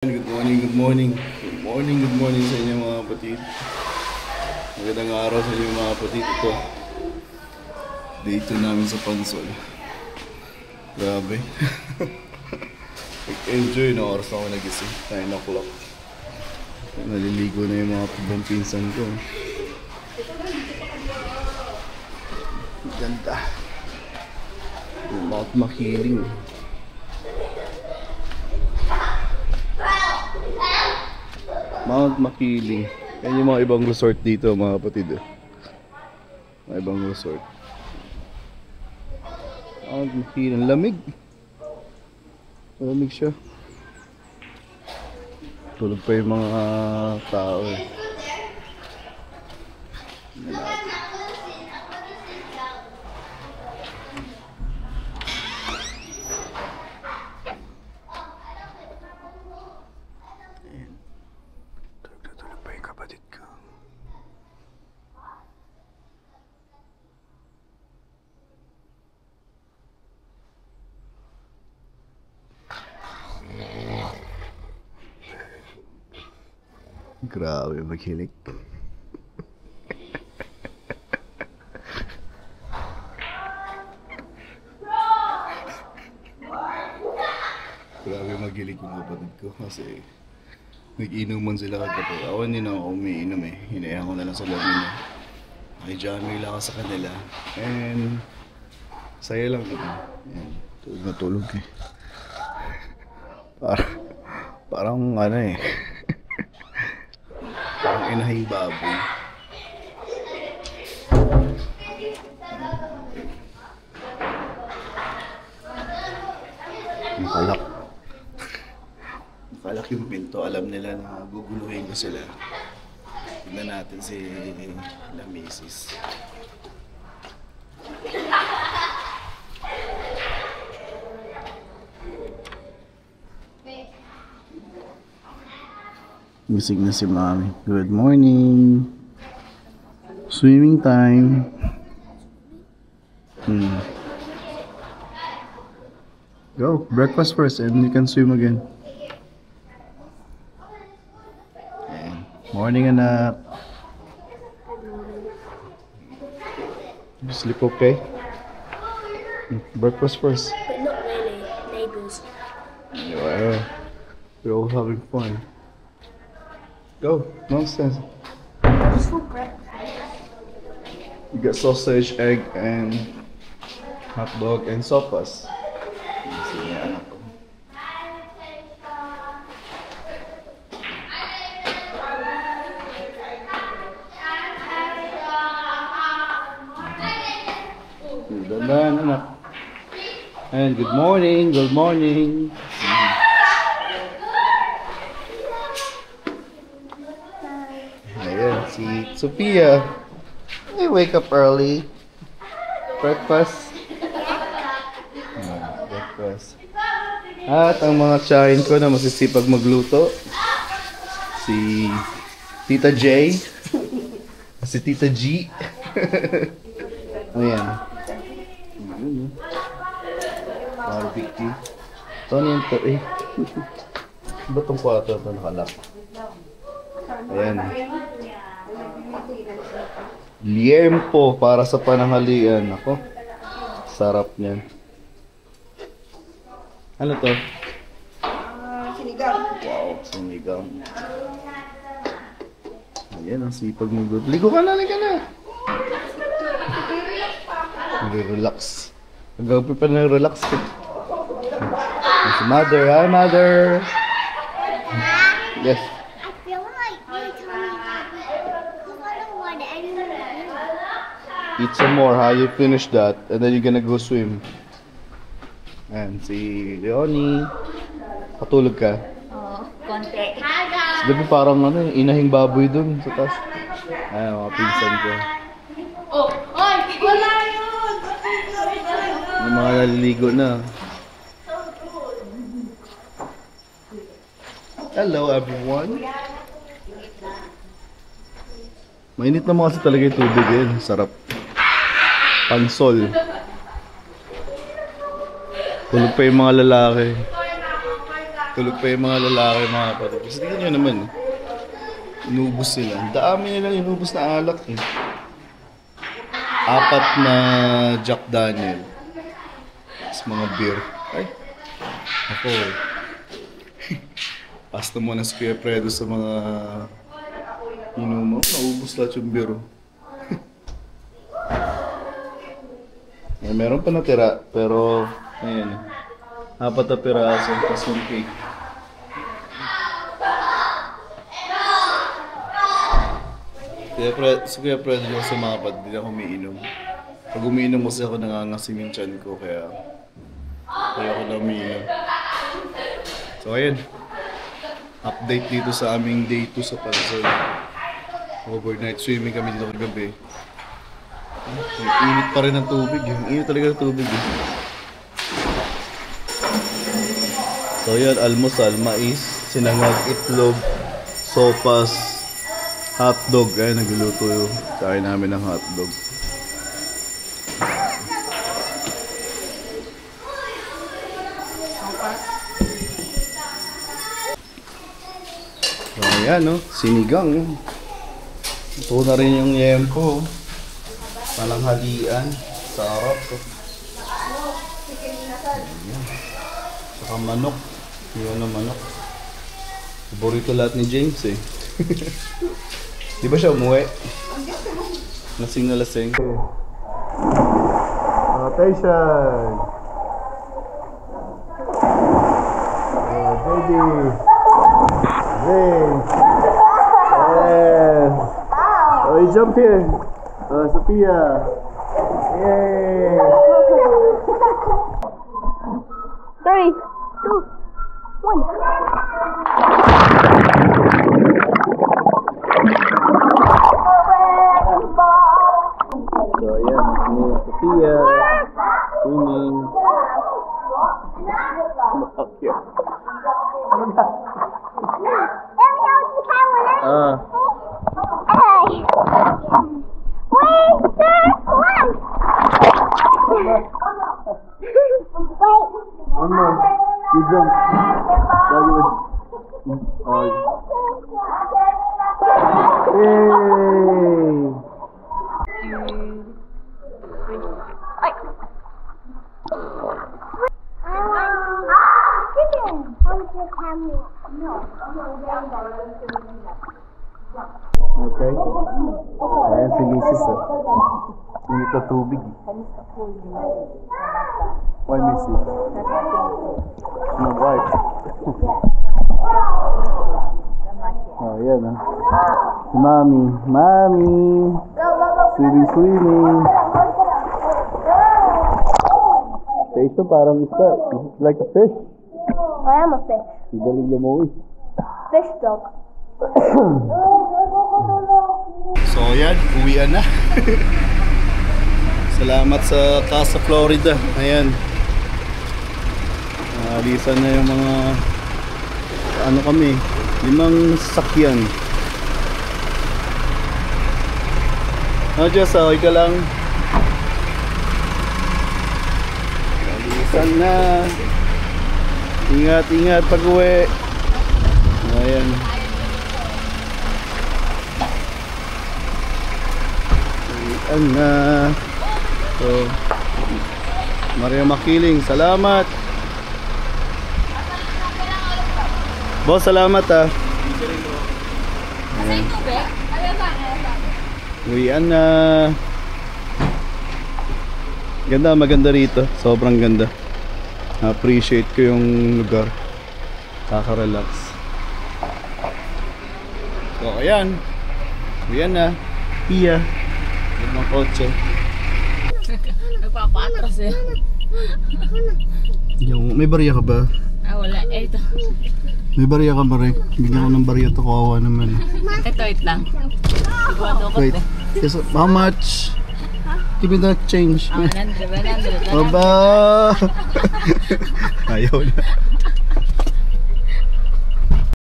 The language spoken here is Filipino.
Good morning, good morning. Good morning, good morning sa inyo mga kapatid. Magandang araw sa inyo mga kapatid. Ito, day 2 namin sa Pansol. Grabe. Nag-enjoy na oras na ako nagising. 9 o'clock. Naliligo na yung mga pibang pinsan ko. Ganda. Mount Makiling. Mount Makiling. Yan yung mga ibang resort dito mga kapatid. Mga ibang resort. Mount Makiling. Lamig. Lamig siya. Tulog pa yung mga tao eh. Grabe maghilig. Grabe maghilig yung kapatid ko kasi nag-inuman sila kagabi. Ako hindi na ako umiinom eh. Hinayaan ko na lang sa loob nila. Nakijamay lang ako sa kanila. And saya lang kami. Ayan, tulog na tulog eh. Parang ano eh. Parang inahing baboy. Nakalak yung pinto. Alam nila na guguluhin ko sila. Tignan natin si La Macy's. Gising na si Mami. Good morning. Swimming time. Go. Breakfast first and you can swim again. And morning, anak. You sleep okay? Breakfast first. But not really. Neighbours. Yeah. We're all having fun. Go, nonsense. What's for breakfast? You got sausage, egg, and hot dog and sopas. Sige, anak ko. Dandan, anak. And good morning, good morning. Ayan, si Sophia. Hey, wake up early. Breakfast. Breakfast. At ang mga tiyahin ko na masisipag magluto. Si Tita J. Si Tita G. Ayan. Barbecue. Ito na yung to eh. Ba't itong kwarto ito nakalak? Ayan. Liempo para sa pananghalian. Ako. Sarap niyan. Ano to? Sinigang. Wow, sinigang. Ayan, ang sipag mo. Ligo ka na, ligo na. Nag-relax. Nag-gabi pa na relax. Si Mother. Hi, Mother. Yes. I feel like you told me that because I don't want anything. Eat some more, ha? You finish that, and then you're gonna go swim. And si Leonie. Patulog ka. Oo, konti. Sabi parang ano, inahing baboy dun sa taas. Ay, mga pinsan ko. Oh, oy! Wala yun! Yung mga naliligo na. Hello everyone. Mainit naman kasi talaga yung tubig eh. Sarap. Pansol. Tulog pa yung mga lalaki. Tulog pa yung mga lalaki, mga kapatid. Kasi tingnan nyo naman, inubos sila. Ang dami nilang inubos na alak eh. 4 na Jack Daniel. Tapos mga beer. Ay, ako. Pasta mo na si Kuya Fredo sa mga inumo. Naubos lahat yung beer. Meron pa natira, pero ayan. 4 na piraso, tapos yung cake. Kuya Fred yung sa mga kapatid, hindi ako umiinom. Pag umiinom kasi ako nangangasim yung tiyan ko, kaya ako na umiinom. So ayun, update dito sa aming day 2 sa Pansol. Overnight swimming kami dito kagabi. Ang init pa rin ng tubig, yung init talaga ng tubig. So yan, almusal, mais, sinangag, itlog, sopas, hotdog. Ay, nagluluto yung kain namin ng hotdog. So ayan, no? Sinigang. Ito na rin yung yempo. Palanghalian. Sarap. Ayan. Saka manok. Yun ang manok. Paborito lahat ni James eh. Di ba siya umuwi? Lasing na lasing. Attention! Baby! James! Yes! Oh, you jump here! Sophia! Yay! 3, 2, 1. So, ayan. Ni Sophia. Swimming. Makakya. One more. You jump. Yay! Okay. Ayan si Mrs. Init na tubig. Why Mrs.? My wife. Oh, yan ah. Si Mami. Mami! Swimming. Taste parang isda. It's like a fish. I am a fish. Galing lumawi. Fish dog. So yan, uwian na. Salamat sa Casa Florida. Ayan. Alisan na yung mga ano kami, 5 sasakyan. Diyos, okay ka lang. Alisan na. Ingat pag uwi. Ayan. Uwian na. So, Maria Makiling, salamat. Boss, salamat ah. Ayan. Uwian na. Ganda, maganda rito. Sobrang ganda. Appreciate ko yung lugar. Kaka-relax. So, ayan. Uwian na. Pia. Yung mga kotse. Nagpapatras eh. May barya ka ba? Ah, wala. Eh, ito. May barya ka ba rin? Bigyan ko ng barya to, kawawa naman. Ito, wait lang. Sigurado ko Wait. Yes, how much? Give me that change. 100. Aba! Ayaw na.